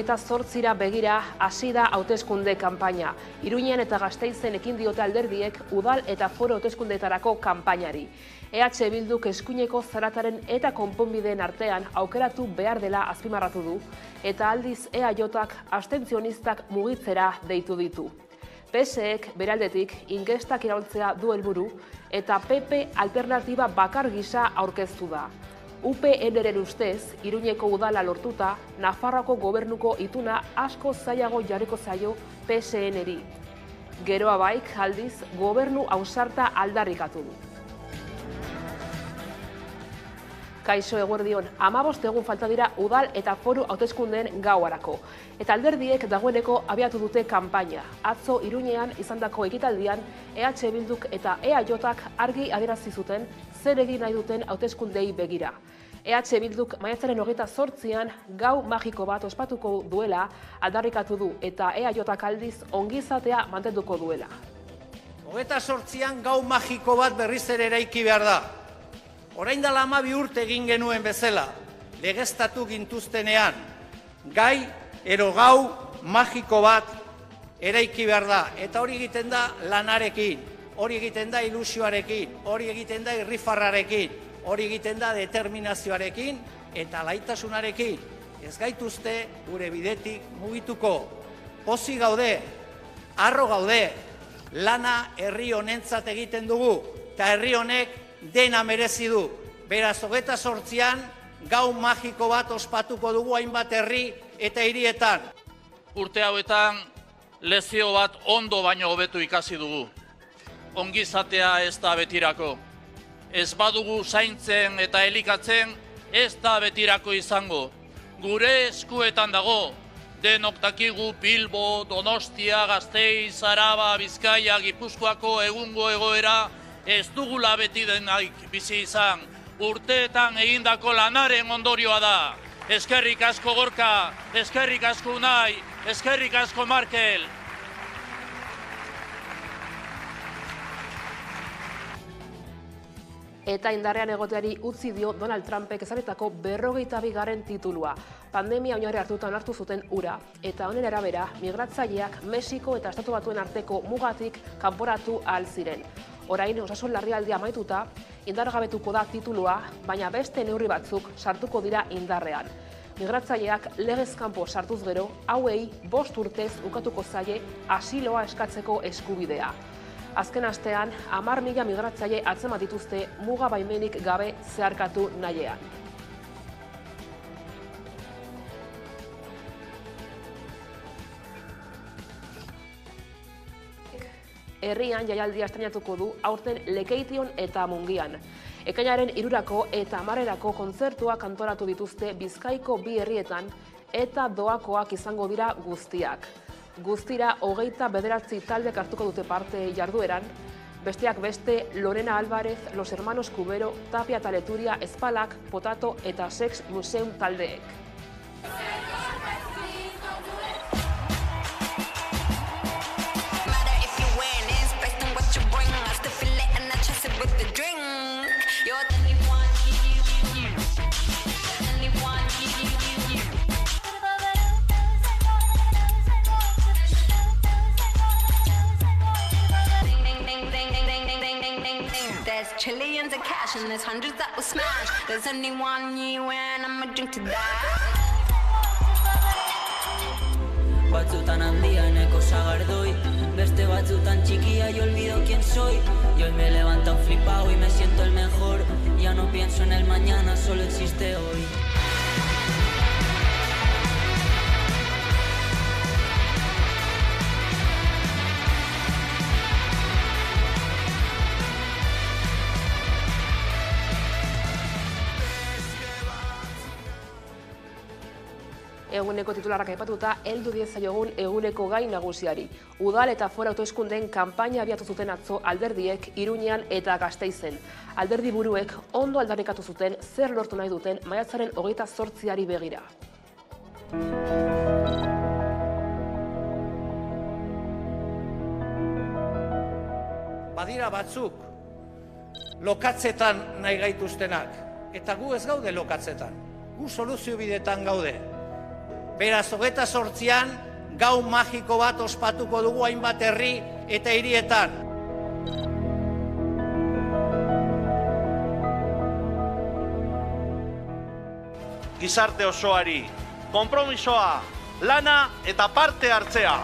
2028ra begira hasi da hauteskunde kanpaina. Iruñean eta Gasteizen ekin diote alderdiek udal eta foro hauteskundeetarako kanpainari. EH Bilduk eskuineko zarataren eta konponbideen artean aukeratu behar dela azpimarratu du, eta aldiz EAJak abstentzionistak mugitzera deitu ditu. PSek beraldetik inkestak iraultzea du helburu eta PP alternatiba bakar gisa aurkeztu da. UPNren ustez, Iruñeko udala lortuta, Nafarroako gobernuko ituna asko zailago jarriko zaio PSNri. Geroa baik, aldiz, gobernu ausarta aldarrikatu du. Kaixo eguerdion, 15 egun falta dira udal eta foru hauteskundeen gauarako. Eta alderdiek dagoeneko abiatu dute kanpaina. Atzo Iruñean izandako ekitaldian, EH Bilduk eta EAJak argi adierazi zuten zer egin nahi duten hauteskundei begira. EH Bilduk maiatzaren 28an gau magiko bat ospatuko duela aldarrikatu du eta EAJak aldiz ongizatea mantenduko duela. 28an gau magiko bat berriz ere eraiki behar da. Orain dela 12 urte egin genuen bezala, legeztatu gintuztenean, gai ero gau magiko bat eraiki behar da. Eta hori egiten da lanarekin, hori egiten da ilusioarekin, hori egiten da irrifarrarekin, hori egiten da determinazioarekin eta laitasunarekin. Ez gaituzte gure bidetik mugituko. Pozik gaude, harro gaude, lana herri honentzat egiten dugu, eta herri honek dena merezi du. Beraz, 28an gau magiko bat ospatuko dugu hainbat herri eta hirietan. Urte hauetan lezio bat ondo baino hobetu ikasi dugu. Ongizatea ez da betirako. Ez badugu zaintzen eta elikatzen ez da betirako izango. Gure eskuetan dago. Denok dakigu Bilbo, Donostia, Gasteiz, Araba, Bizkaia, Gipuzkoako egungo egoera ez dugula beti denaik bizi izan, urteetan egindako lanaren ondorioa da. Eskerrik asko Gorka, eskerrik asko Unai, eskerrik asko Markel. Eta indarrean egoteari utzi dio Donald Trumpek ezarritako 52. titulua. Pandemia oinarri hartuta onartu zuten hura. Eta honen arabera, migratzaileak Mexiko eta Estatu Batuen arteko mugatik kanporatu ahal ziren. Orain, osasun larrialdia amaituta, indargabetuko da titulua, baina beste neurri batzuk sartuko dira indarrean. Migratzaileak legez kanpo sartuz gero, hauei 5 urtez ukatuko zaie asiloa eskatzeko eskubidea. Azken astean, 10.000 migratzaile atzeman dituzte muga baimenik gabe zeharkatu nahiean. Herrian jaialdia estreinatuko du aurten Lekeition eta Mungian. Ekainaren 3 eta 10 kontzertuak antolatu dituzte Bizkaiko 2 herrietan eta doakoak izango dira guztiak. Guztira 29 taldek hartuko dute parte jardueran, besteak beste Lorena Álvarez, Los Hermanos Cubero, Tapia Taleturia, Espalak, Potato eta Sex Museum taldeek. There's trillions of cash and there's hundreds that will smash. There's only one you and I'ma drink to that. Batzutan handianeko sagardoi, beste batzutan chiquilla y olvido quién soy. Y hoy me levanto flipado y me siento el mejor. Ya no pienso en el mañana, solo existe hoy. Eguneko titularrak aipatuta, heldu diezaiogun eguneko gai nagusiari. Udal eta fora hauteskundeen kanpaina abiatu zuten atzo alderdiek Iruñean eta Gasteizen. Alderdi buruek ondo aldarrikatu zuten zer lortu nahi duten maiatzaren 28ari begira. Badira batzuk lokatzetan nahi gaituztenak, eta gu ez gaude lokatzetan, gu soluzio bidetan gaude. Beraz, 28an gau magiko bat ospatuko dugu hainbat herri eta hirietan. Gizarte osoari, konpromisoa, lana eta parte hartzea.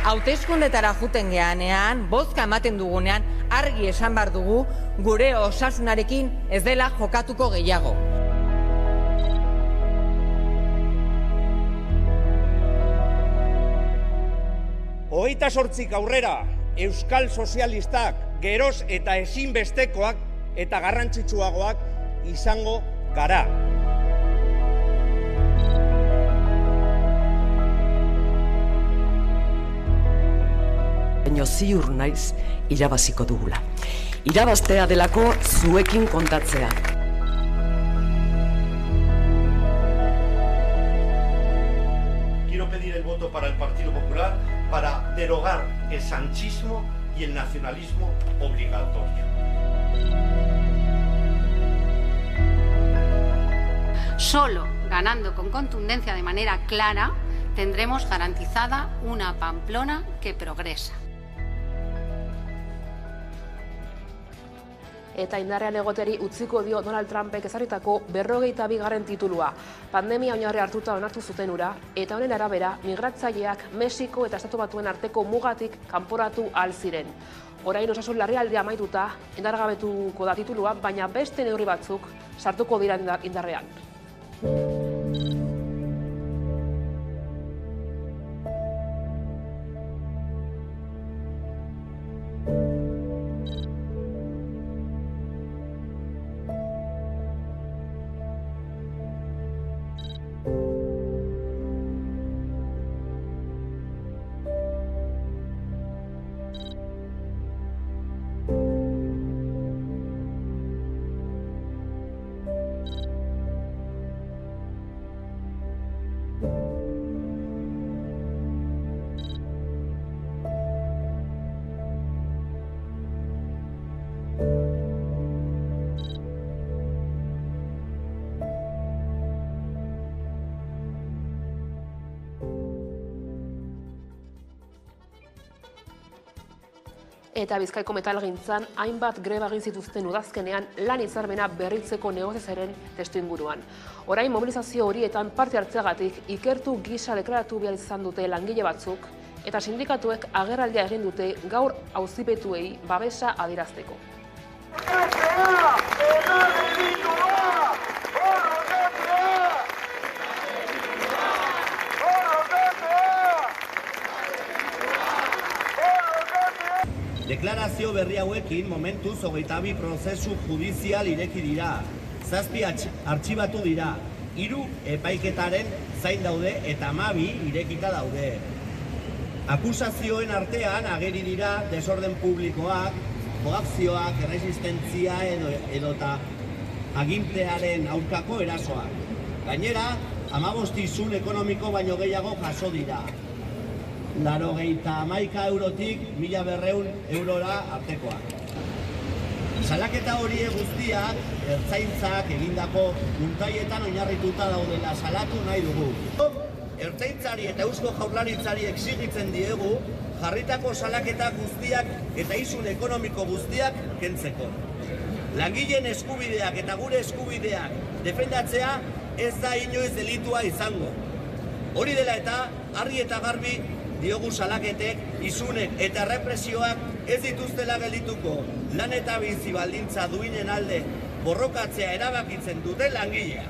Hauteskundetara juten geanean, bozka ematen dugunean, argi esan behar dugu gure osasunarekin ez dela jokatuko gehiago. Hogeita 8 aurrera, Euskal Sozialistak geroz eta ezinbestekoak eta garrantzitsuagoak izango gara. Baina ziur naiz irabaziko dugula. Irabaztea delako zuekin kontatzea. Quiero pedir el voto para el Partido Popular para derogar el sanchismo y el nacionalismo obligatorio. Solo ganando con contundencia de manera clara tendremos garantizada una Pamplona que progresa. Eta indarrean egoteri utziko dio Donald Trumpek ezarritako 42. titulua. Pandemia oinarri hartuta onartu zuten hura, eta honen arabera, migratzaileak Mexiko eta Estatu Batuen arteko mugatik kanporatu ahal ziren. Orain osasun larrialdia amaituta, indargabetuko da titulua, baina beste neurri batzuk sartuko dira indarrean. Eta Bizkaiko metalgintzan hainbat greba egin zituzten udazkenean lan hitzarmena berritzeko negoziazioaren testuinguruan. Orain mobilizazio horietan parte hartzeagatik ikertu gisa deklaratu behar izan dute langile batzuk eta sindikatuek agerraldia egin dute gaur auzipetuei babesa adierazteko. Deklarazio berri hauekin momentuz 22 prozesu judizial ireki dira, 7 artxibatu dira, 3 epaiketaren zain daude eta 12 irekita daude. Akusazioen artean ageri dira desorden publikoak, koakzioak, erresistentzia edota agintearen aurkako erasoak. Gainera, 15 isun ekonomiko baino gehiago jaso dira. 91 eurotik 1.200 eurora artekoak. Salaketa horiek guztiak ertzaintzak egindako muntaietan oinarrituta daudela salatu nahi dugu. Ertzaintzari eta Eusko Jaurlaritzari exigitzen diegu jarritako salaketa guztiak eta isun ekonomiko guztiak kentzeko. Langileen eskubideak eta gure eskubideak defendatzea ez da inoiz delitua izango. Hori dela eta argi eta garbi diogu salaketek, isunek eta represioak ez dituztela geldituko lan eta bizi baldintza duinen alde borrokatzea erabakitzen dute langilea.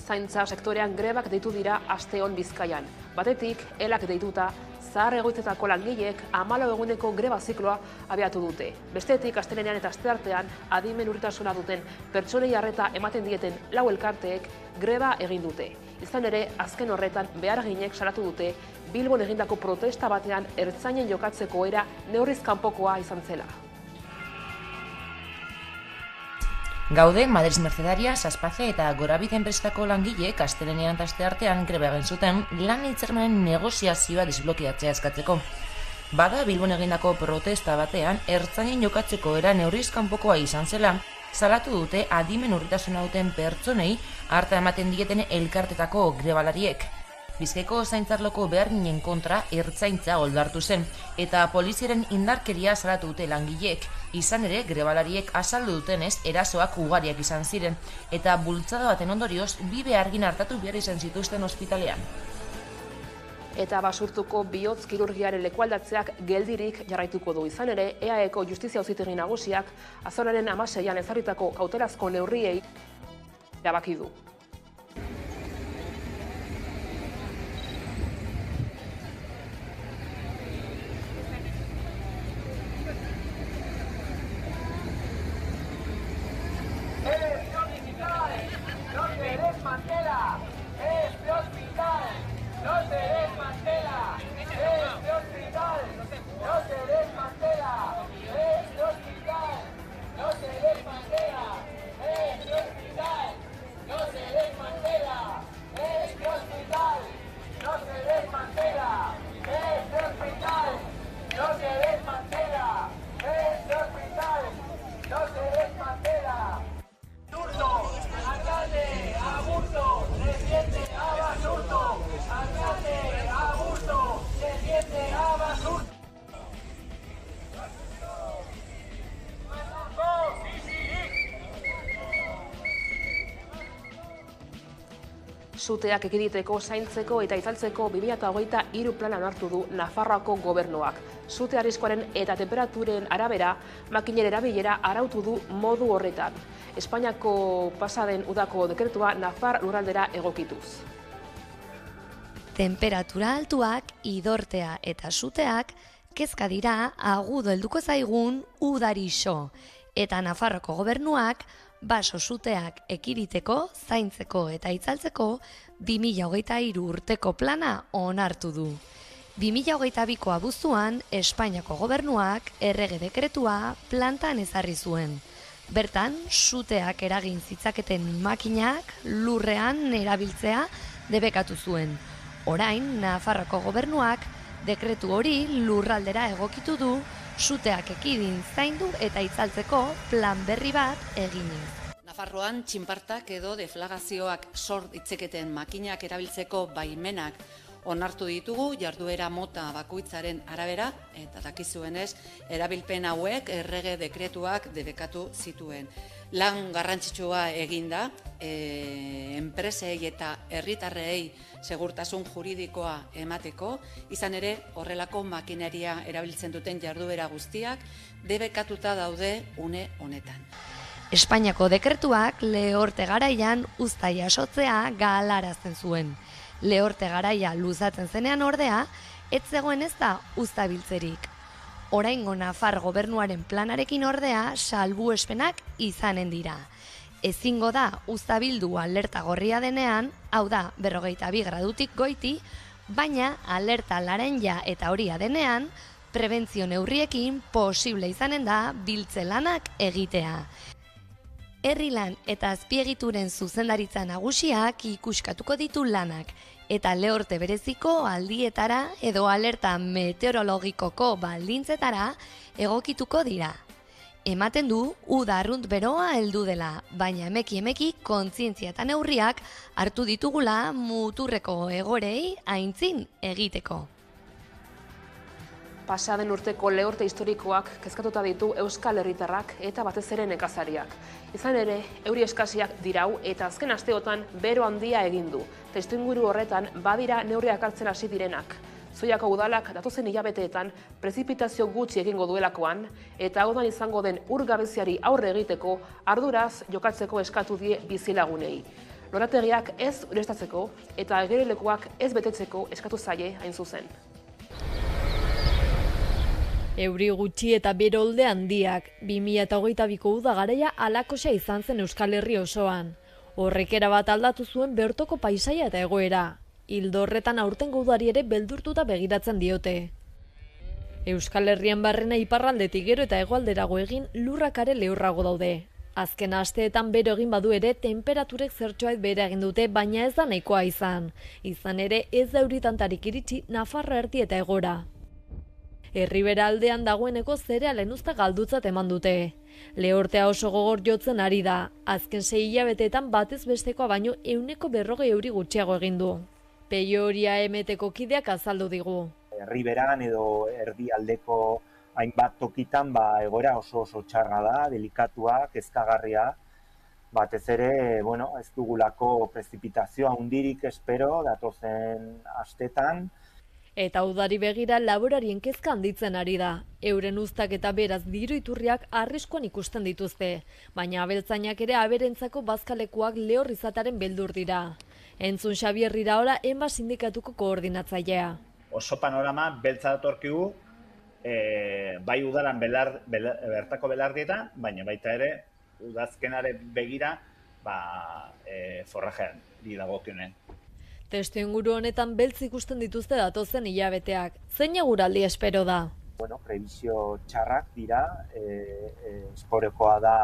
Zaintza sektorean grebak deitu dira asteon Bizkaian. Batetik, elak deituta, zahar egoitzetako langileek 14 eguneko greba zikloa abiatu dute. Bestetik, astelenean eta asteartean adimen urritasuna duten pertsonei arreta ematen dieten 4 elkarteek greba egin dute. Izan ere, azken horretan beharginek salatu dute Bilbon egindako protesta batean ertzainen jokatzeko era neurriz kanpokoa izan zela. Gaude, Madriz Mercedarias, Aspace eta Gorabide enpresetako langileek astelenean eta asteartean greba egin zuten lan hitzarmenen negoziazioa desblokeatzea eskatzeko. Bada, Bilbon egindako protesta batean ertzainen jokatzeko era neurriz kanpokoa izan zela salatu dute adimen urritasuna duten pertsonei harta ematen dieten elkartetako grebalariek. Bizkaiko zaintzarloko beharginen kontra ertzaintza oldartu zen, eta poliziaren indarkeria salatu dute langileek. Izan ere, grebalariek azaldu dutenez, erasoak ugariak izan ziren, eta bultzada baten ondorioz, bi behargin hartatu behar izan zituzten ospitalean. Eta Basurtuko bihotz kirurgiaren lekualdatzeak geldirik jarraituko du. Izan ere, EAEko Justizia Auzitegi Nagusiak azaroaren 16an ezarritako kautelazko neurriei erabaki du. Suteak ekiditeko, zaintzeko eta itzaltzeko 2023 plana onartu du Nafarroako gobernuak. Sute arriskoaren eta temperaturen arabera, makinen erabilera arautu du modu horretan. Espainiako pasaden udako dekretua Nafar lurraldera egokituz. Temperatura altuak, idortea eta suteak kezka dira agudo helduko zaigun udarixo. Eta Nafarroko gobernuak baso suteak ekiditeko, zaintzeko eta itzaltzeko 2023 urteko plana onartu du. 2022ko abuztuan, Espainiako gobernuak errege dekretua plantan ezarri zuen. Bertan, suteak eragin zitzaketen makinak lurrean erabiltzea debekatu zuen. Orain, Nafarroko gobernuak dekretu hori lurraldera egokitu du, suteak ekidin zaindu eta itzaltzeko plan berri bat eginez. Nafarroan txinpartak edo deflagazioak sor ditzaketen makinak erabiltzeko baimenak onartu ditugu jarduera mota bakoitzaren arabera, eta dakizuenez, erabilpen hauek errege dekretuak debekatu zituen. Lan garrantzitsua eginda, enpresei eta herritarrei segurtasun juridikoa emateko, izan ere horrelako makineria erabiltzen duten jarduera guztiak debekatuta daude une honetan. Espainiako dekretuak lehorte garaian uzta jasotzea galarazten zuen. Lehorte garaia luzatzen zenean ordea, ez zegoen ez da uzta biltzerik. Oraingo Nafar gobernuaren planarekin ordea salbuespenak izanen dira. Ezingo da uzta bildu alerta gorria denean, hau da 42 gradutik goiti, baina alerta laranja eta horia denean, prebentzio neurriekin posible izanen da biltze lanak egitea. Herri lan eta azpiegituren zuzendaritza nagusiak ikuskatuko ditu lanak, eta lehorte bereziko aldietara edo alerta meteorologikoko baldintzetara egokituko dira. Ematen du uda arrunt beroa heldu dela, baina emeki kontzientzia eta neurriak hartu ditugula muturreko egorei aintzin egiteko. Pasaden urteko lehorte historikoak kezkatuta ditu Euskal Herritarrak eta batez ere nekazariak. Izan ere, euri eskasiak dirau eta azken asteotan bero handia egin du. Testuinguru horretan badira neurriak hartzen hasi direnak. Zuiako udalak datozen hilabeteetan prezipitazio gutxi egingo duelakoan eta udan izango den ur gabeziari aurre egiteko arduraz jokatzeko eskatu die bizilagunei. Lorategiak ez ureztatzeko eta gerelekuak ez betetzeko eskatu zaie hain zuzen. Euri gutxi eta berolde handiak, 2022ko uda garaia alakosa izan zen Euskal Herri osoan. Horrek erabat aldatu zuen bertoko paisaia eta egoera. Ildo horretan aurtengo udari ere beldurtuta begiratzen diote. Euskal Herrian barrena iparraldetik gero eta hegoalderago egin lurrak are lehorrago daude. Azken asteetan bero egin badu ere temperaturek zertxoait behera egin dute, baina ez da nahikoa izan. Izan ere ez da euritantarik iritsi Nafarroa erdi eta egora. Herribera aldean dagoeneko zerealen uzta galdutzat eman dute. Lehortea oso gogor jotzen ari da. Azken 6 hilabeteetan batez bestekoa baino 140 euri gutxiago egin du. Peio Horia emeteko kideak azaldu digu. Herriberan edo erdialdeko hainbat tokitan egoera oso txarra da, delikatua, kezkagarria. Batez ere, ez dugulako prezipitazioa handirik espero datozen astetan. Eta udari begira laborarien kezka handitzen ari da. Euren uztak eta beraz diru iturriak arriskuan ikusten dituzte. Baina abeltzainak ere aberentzako bazkalekuak lehor izataren beldur dira. Entzun Xabier Iraola EMBA sindikatuko koordinatzailea. Oso panorama beltza datorkigu, bai udaran bertako belardietan, baina baita ere udazkenaren begira forrajean dagokionen. Testu inguru honetan beltz ikusten dituzte datozen hilabeteak. Zein eguraldi espero da? Prebizio txarrak dira, esporekoa da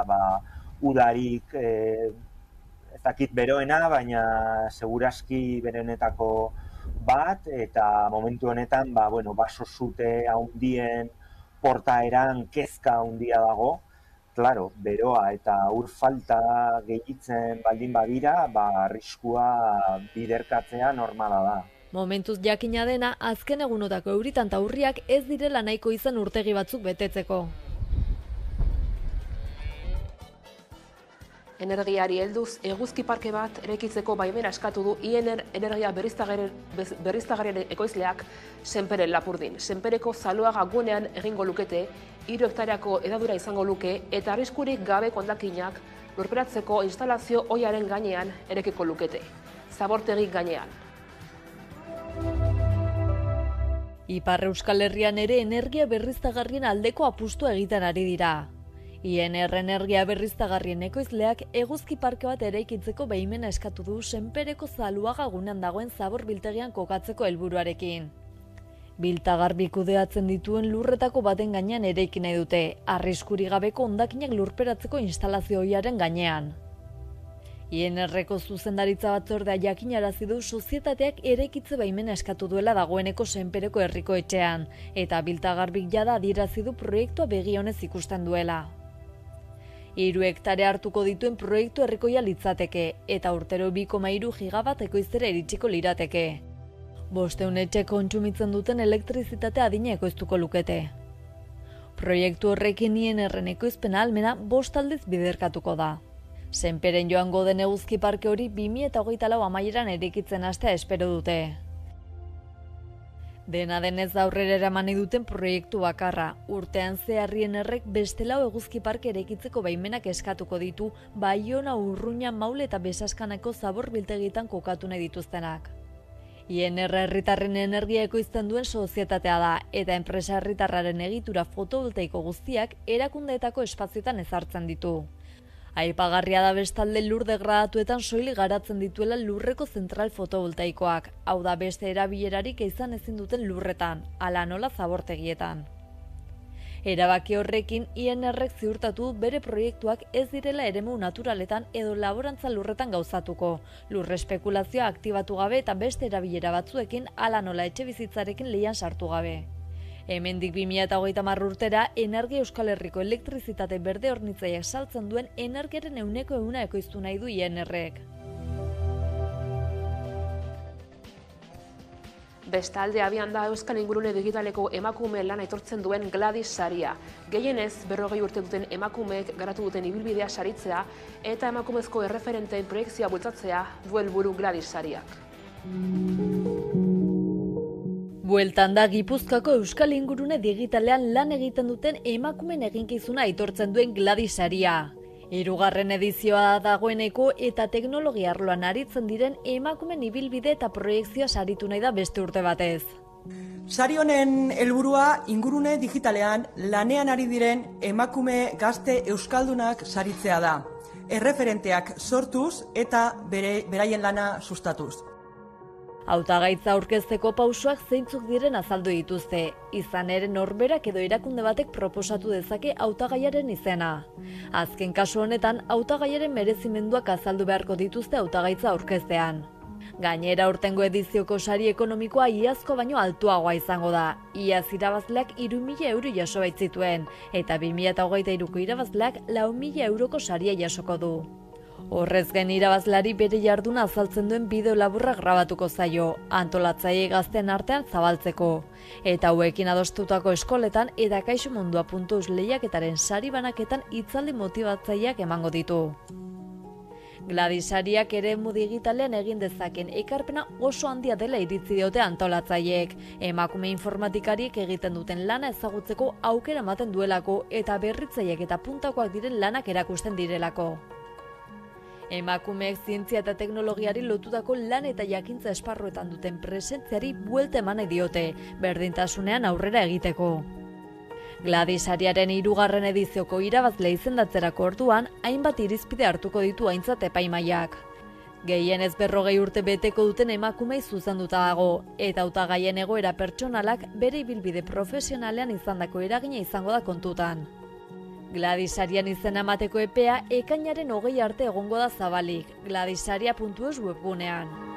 udarik ez dakit beroena, baina seguraski berenetako bat, eta momentu honetan baso zute handien portaeran kezka handia dago. Claro, beroa eta ur falta gehitzen baldin badira, arriskua biderkatzea normala da. Momentuz jakina dena, azken egunotako euritan eta urriak ez direla nahiko izan urtegi batzuk betetzeko. Energiari helduz, eguzki parke bat eraikitzeko baimena eskatu du IENER energia berriztagarriaren ekoizleak Senperen Lapurdin. Senpereko Zaloaga gunean egingo lukete, 3 hektareako hedadura izango luke eta arriskurik gabe hondakinak lurperatzeko instalazio ohiaren gainean erekiko lukete. Zabortegi gainean. Ipar Euskal Herrian ere energia berriztagarrien aldeko apustua egiten ari dira. IENER energia berriztagarrien ekoizleak eguzki parke bat eraikitzeko baimena eskatu du Senpereko Zaloaga gunean dagoen zabor biltegian kokatzeko helburuarekin. Biltagarbi kudeatzen dituen lurretako baten gainean eraiki nahi dute, arriskuri gabeko hondakinak lurperatzeko instalazio ohiaren gainean. IENERreko zuzendaritza batzordea jakinarazi du sozietateak eraikitze baimena eskatu duela dagoeneko Senpereko herriko etxean, eta biltagarbik jada adierazi du proiektua begi onez ikusten duela. 3 hektare hartuko dituen proiektu herrikoia litzateke, eta urtero 2,3 gigabat ekoiztera iritsiko lirateke. 500 etxe kontsumitzen duten elektrizitatea adina ekoiztuko lukete. Proiektu horrekin IENERren ekoizpen ahalmena 5 aldiz biderkatuko da. Senperen joango den eguzki parke hori 2024 amaieran eraikitzen hastea espero dute. Dena denez aurrera eraman duten proiektu bakarra, urtean zehar IENERrek beste 4 eguzki parke eraikitzeko baimenak eskatuko ditu Baiona, Urruña, Maule eta Besaskanako zabor biltegietan kokatu nahi dituztenak. IENER herritarren energia ekoizten duen sozietatea da, eta enpresa herritarraren egitura fotovoltaiko guztiak erakundeetako espazioetan ezartzen ditu. Aipagarria da bestalde lur degradatuetan soilik garatzen dituela lurreko zentral fotovoltaikoak, hau da beste erabilerarik izan ezin duten lurretan, hala nola zabortegietan. Erabaki horrekin IENERrek ziurtatu bere proiektuak ez direla eremu naturaletan edo laborantza lurretan gauzatuko, lurre espekulazioa aktibatu gabe eta beste erabilera batzuekin hala nola etxebizitzarekin lehian sartu gabe. Hemendik 2030 urtera, Energia Euskal Herriko elektrizitate berde hornitzaileak saltzen duen energiaren 100% ekoiztu nahi du IENERrek. Bestalde abian da Euskal Ingurune Digitaleko emakume lan aitortzen duen Gladys saria. Gehienez 40 urte duten emakumeek garatu duten ibilbidea saritzea eta emakumezko erreferenteen proiekzioa bultzatzea du helburu Gladys sariak. Bueltan da Gipuzkoako Euskal Ingurune Digitalean lan egiten duten emakumen eginkizuna aitortzen duen Gladys saria. 3. edizioa dagoeneko eta teknologia arloan aritzen diren emakumen ibilbide eta proiekzioa saritu nahi da beste urte batez. Sari honen helburua ingurune digitalean lanean ari diren emakume gazte euskaldunak saritzea da. Erreferenteak sortuz eta beraien lana sustatuz. Hautagaitza aurkezteko pausoak zeintzuk diren azaldu dituzte, izan ere norberak edo erakunde batek proposatu dezake hautagaiaren izena. Azken kasu honetan, hautagaiaren merezimenduak azaldu beharko dituzte hautagaitza aurkeztean. Gainera urtengo edizioko sari ekonomikoa iazko baino altuagoa izango da. Iaz irabazleak 3.000 euro jaso baitzituen, eta 2023ko irabazleak 4.000 euroko saria jasoko du. Horrez gain irabazlari bere jarduna azaltzen duen bideo laburra grabatuko zaio, antolatzaile gazten artean zabaltzeko. Eta hauekin adostutako eskoletan eta kaixomundua.eus lehiaketaren sari banaketan hitzaldi motibatzaileak emango ditu. Gladisariak eremu digitalean egin dezaken ekarpena oso handia dela iritzi diote antolatzaileek. Emakume informatikariek egiten duten lana ezagutzeko aukera ematen duelako eta berritzaileak eta puntakoak diren lanak erakusten direlako. Emakumeek zientzia eta teknologiari lotutako lan eta jakintza esparruetan duten presentziari buelta eman nahi diote, berdintasunean aurrera egiteko. Gladisariaren 3. edizioko irabazle izendatzerako orduan, hainbat irizpide hartuko ditu aintzat epaimahaiak. Gehienez 40 urte beteko duten emakumei zuzenduta dago, eta hautagaien egoera pertsonalak bere ibilbide profesionalean izandako eragina izango da kontutan. Gladisarian izena emateko epea ekainaren 20 arte egongo da zabalik, gladisaria.eus webgunean.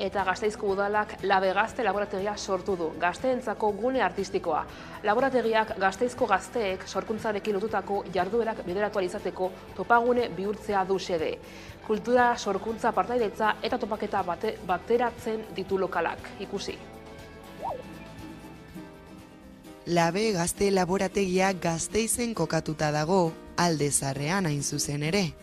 Eta Gasteizko udalak Labe Gazte laborategia sortu du, gazteentzako gune artistikoa. Laborategiak Gasteizko gazteek sorkuntzarekin lotutako jarduerak bideratu ahal izateko topagune bihurtzea du xede. Kultura, sorkuntza, partaideetza eta topaketa bateratzen ditu lokalak. Ikusi. Labe Gazte laborategia Gasteizen kokatuta dago, Alde Zarrean hain zuzen ere.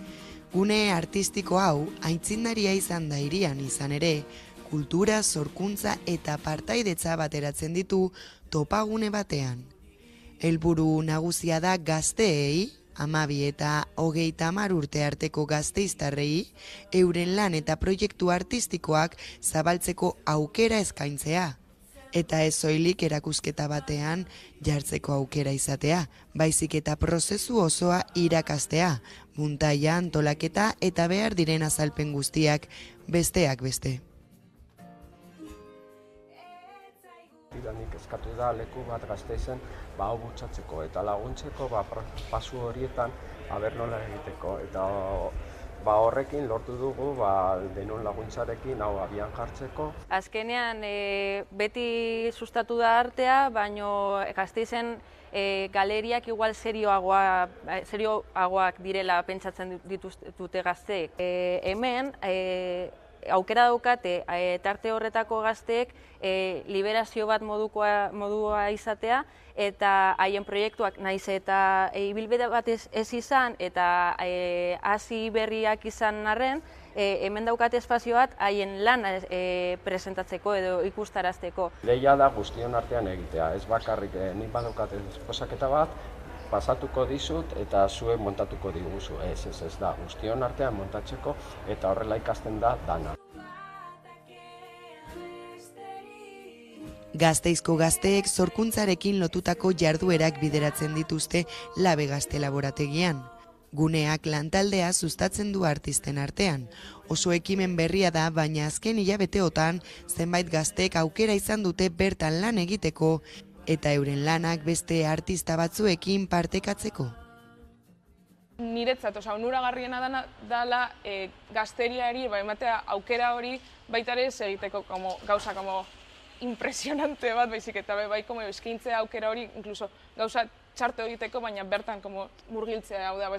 Gune artistiko hau, aitzindaria izan da hirian izan ere, kultura, sorkuntza eta partaidetza bateratzen ditu topagune batean. Helburu nagusia da gazteei, 12 eta 30 urte arteko gazteiztarrei, euren lan eta proiektu artistikoak zabaltzeko aukera eskaintzea. Eta ez soilik erakusketa batean jartzeko aukera izatea, baizik eta prozesu osoa irakastea, muntaia, antolaketa eta behar diren azalpen guztiak besteak beste. Nik eskatu da leku bat Gasteizen hau bultzatzeko eta laguntzeko pasu horietan aber nola egiteko eta horrekin lortu dugu denon laguntzarekin hau abian jartzeko. Azkenean beti sustatu da artea, baino Gasteizen galeriak igual serioagoak direla pentsatzen dute gazteek. Hemen aukera daukate tarte horretako gazteek liberazio bat modua izatea eta haien proiektuak naiz eta ibilbide bat ez izan eta hasi berriak izan arren, hemen daukate espazio bat haien lan presentatzeko edo ikustarazteko. Lehia da guztion artean egitea, ez bakarrik nik badaukat esposaketa bat, pasatuko dizut eta zuek montatuko diguzu. Ez da, guztion artean montatzeko eta horrela ikasten da dana. Gasteizko gazteek sorkuntzarekin lotutako jarduerak bideratzen dituzte Labe Gazte laborategian. Guneak lantaldea sustatzen du artisten artean. Oso ekimen berria da, baina azken hilabeteotan zenbait gazteek aukera izan dute bertan lan egiteko eta euren lanak beste artista batzuekin partekatzeko. Niretzat, onuragarriena dela gazteriari ematea aukera hori baita ere egiteko gauza impresionante bat, baizik eta bai eskaintzea aukera hori, inkluso gauza txarto egiteko, baina bertan murgiltzea, hau da,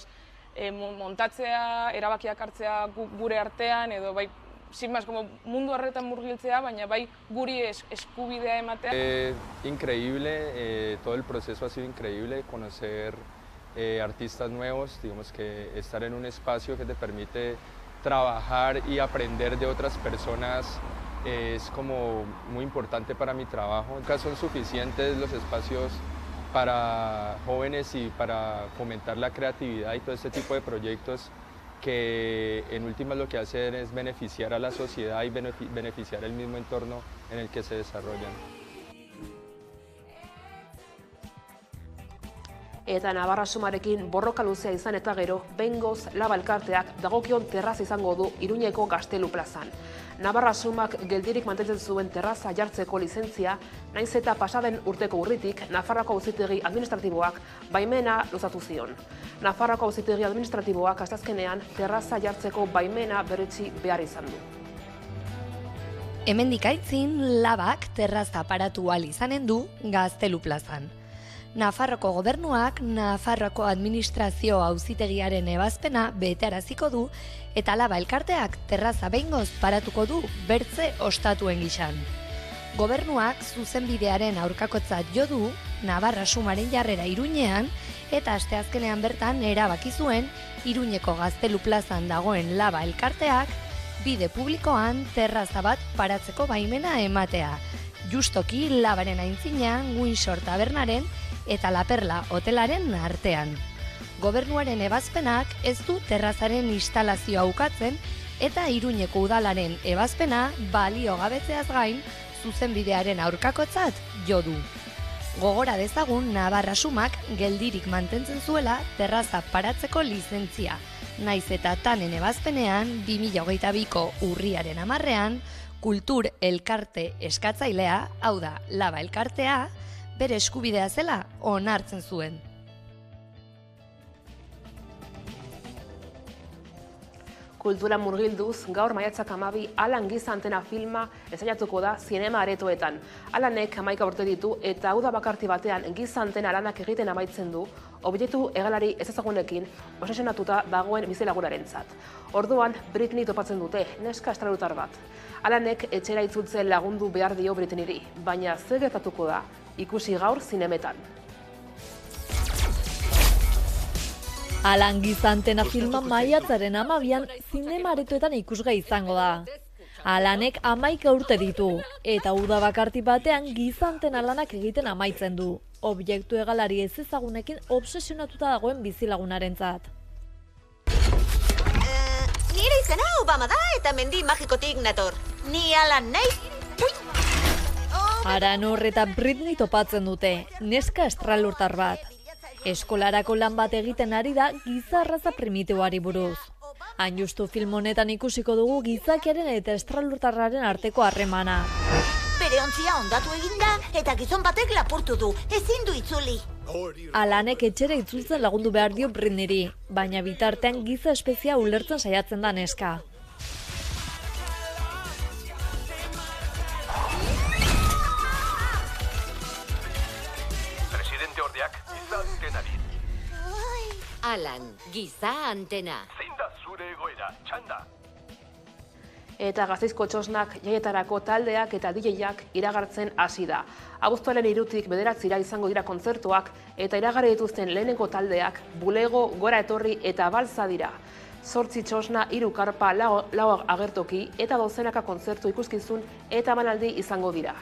montatzea, erabakiak hartzea gure artean, edo bai, sin más, mundu horretan murgiltzea, baina bai guri eskubidea ematea. Increíble, todo el proceso ha sido increíble, conocer artistas nuevos, digamos que estar en un espacio que te permite trabajar y aprender de otras personas es como muy importante para mi trabajo. Nunca son suficientes los espacios para jóvenes y para fomentar la creatividad y todo este tipo de proyectos que en últimas lo que hacen es beneficiar a la sociedad y beneficiar el mismo entorno en el que se desarrollan. Eta Navarra Sumarekin borroka luzea izan eta gero, behingoz Laba elkarteak dagokion terraza izango du Iruñeko Gaztelu plazan. Navarra Sumak geldirik mantentzen zuen terraza jartzeko lizentzia, naiz eta pasaden urteko urritik Nafarroako Auzitegi Administratiboak baimena luzatu zion. Nafarroako Auzitegi Administratiboak asteazkenean terraza jartzeko baimena berretsi behar izan du. Hemendik aitzin, Labak terraza aparatu ahal izanen du Gaztelu plazan. Nafarroko gobernuak Nafarroako administrazio auzitegiaren ebazpena betearaziko du eta Laba elkarteak terraza behingoz paratuko du bertze ostatuen gixan. Gobernuak zuzenbidearen aurkakotzat jo du Navarra Sumaren jarrera Iruñean eta asteazkenean bertan erabaki zuen Iruñeko Gaztelu plazan dagoen Laba elkarteak bide publikoan terraza bat paratzeko baimena ematea. Justoki Labaren aintzinean Windsor Tabernaren eta La Perla hotelaren artean. Gobernuaren ebazpenak ez du terrazaren instalazioa ukatzen eta Iruñeko udalaren ebazpena balio gabetzeaz gain zuzenbidearen aurkakotzat jo du. Gogora dezagun Navarra Sumak geldirik mantentzen zuela terraza paratzeko lizentzia, naiz eta tanen ebazpenean 2022ko urriaren 10ean Kultur elkarte eskatzailea, hau da Laba elkartea, bere eskubidea zela onartzen zuen. Kultura murgilduz, gaur maiatzak 12 Alan Giza Antena filma esaiatuko da zinema aretoetan. Alanek 11 urte ditu eta uda bakarti batean Giza Antena lanak egiten amaitzen du, objektu hegalari ezezagunekin obsesionatuta dagoen bizilagurarentzat. Orduan, Britney topatzen dute, neska estralutar bat. Alanek etxera itzultzen lagundu behar dio Britneyri, baina zer gertatuko da ikusi gaur zinemetan. Alan Giza Antena filma maiatzaren 12an zinema aretoetan ikusgai izango da. Alanek 11 urte ditu, eta uda bakarti batean Giza Antena lanak egiten amaitzen du, objektu hegalari ezezagunekin obsesionatuta dagoen bizilagunarentzat. Nire izena Obama da eta mendi magikotik nator. Ni Alan naiz. Aranor eta Britney topatzen dute, neska estralurtar bat. Eskolarako lan bat egiten ari da giza arraza primitiboari buruz. Hain justu film honetan ikusiko dugu gizakiaren eta estralurtarraren arteko harremana. Bere ontzia ondatu eginda eta gizon batek lapurtu du, ezin du itzuli. Alanek etxera itzultzen lagundu behar dio Britneyri, baina bitartean giza espezia ulertzen saiatzen da neska. Presidente ordeak Giza Antenari. Alan, Giza Antena. Zein da zure egoera, txanda? Eta Gasteizko txosnak jaietarako taldeak eta DJak iragartzen hasi da. Abuztuaren 3tik 9 izango dira kontzertuak eta iragarri dituzten lehenengo taldeak Bulego, Gora Etorri eta Balza dira. 8 txosna, 3 karpa, 4 agertoki eta dozenaka kontzertu ikuskizun eta emanaldi izango dira.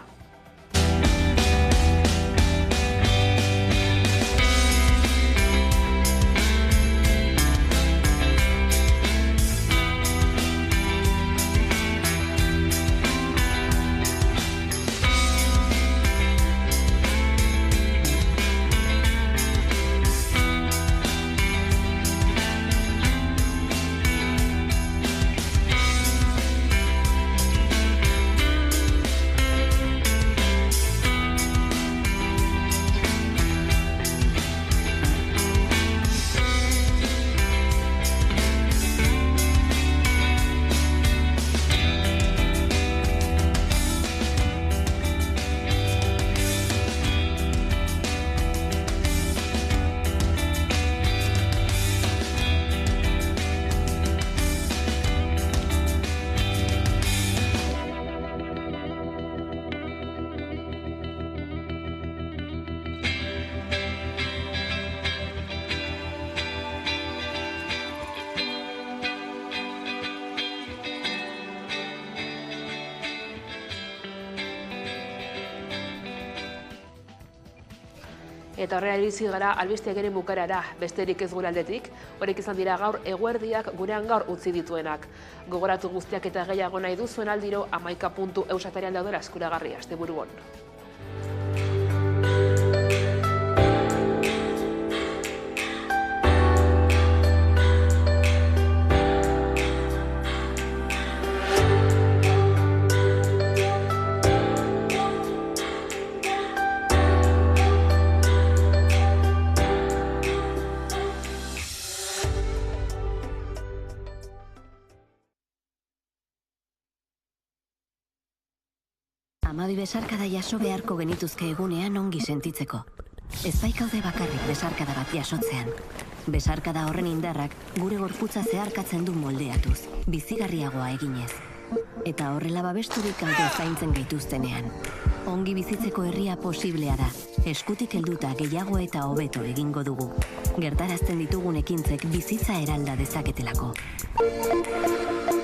Eta horrela iritsi gara albistegiaren bukaerara, besterik ez gure aldetik, horiek izan dira gaur eguerdiak gurean gaur utzi dituenak. Gogoratu guztiak eta gehiago nahi duzuen aldiro 11.eus atarian daudela eskuragarri asteburuan. 12 besarkada jaso beharko genituzke egunean ongi sentitzeko. Ez baikaude bakarrik besarkada bat jasotzean. Besarkada horren indarrak gure gorputza zeharkatzen du moldeatuz, bizigarriagoa eginez. Eta horrela babesturik gaude zaintzen gaituztenean. Ongi bizitzeko herria posiblea da. Eskutik helduta gehiago eta hobeto egingo dugu. Gertarazten ditugun ekintzek bizitza eralda dezaketelako.